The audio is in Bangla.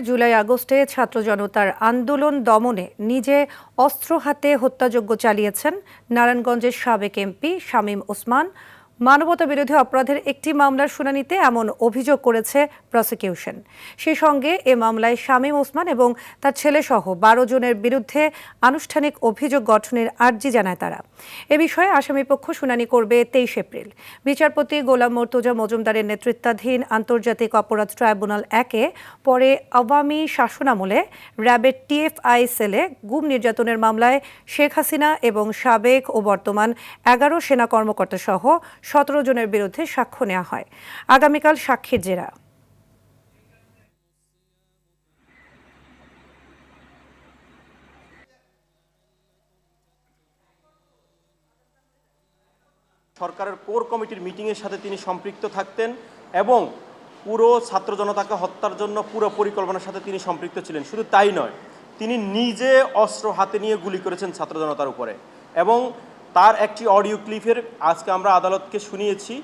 জুলাই আগস্টে ছাত্র জনতার আন্দোলন দমনে নিজে অস্ত্র হাতে হত্যাযজ্ঞ চালিয়েছেন নারায়ণগঞ্জের সাবেক এমপি শামীম ওসমান। মানবতাবিরোধী অপরাধের একটি মামলার শুনানিতে এমন অভিযোগ করেছে প্রসিকিউশন। সেই সঙ্গে এ মামলায় শামীম ওসমান এবং তার ছেলেসহ ১২ জনের বিরুদ্ধে আনুষ্ঠানিক অভিযোগ গঠনের আর্জি জানায় তারা। এ বিষয়ে আসামিপক্ষ শুনানি করবে ২৩ এপ্রিল। বিচারপতি গোলাম মর্তুজা মজুমদারের নেতৃত্বাধীন আন্তর্জাতিক অপরাধ ট্রাইব্যুনাল ১-এ পরে আওয়ামী শাসনামলে র্যাবের টিএফআই সেলে গুম নির্যাতনের মামলায় শেখ হাসিনা এবং সাবেক ও বর্তমান ১১ সেনা কর্মকর্তা সহ ১৭ জনের বিরুদ্ধে সাক্ষ্য নেওয়া হয়। আগামীকাল সাক্ষীর জেরা। সরকারের কোর কমিটির মিটিংয়ের সাথে তিনি সম্পৃক্ত থাকতেন এবং পুরো ছাত্র জনতাকে হত্যার জন্য পুরো পরিকল্পনার সাথে তিনি সম্পৃক্ত ছিলেন। শুধু তাই নয়, তিনি নিজে অস্ত্র হাতে নিয়ে গুলি করেছেন ছাত্র জনতার উপরে এবং তার একটি অডিও ক্লিপের আজকে আমরা আদালতকে শুনিয়েছি।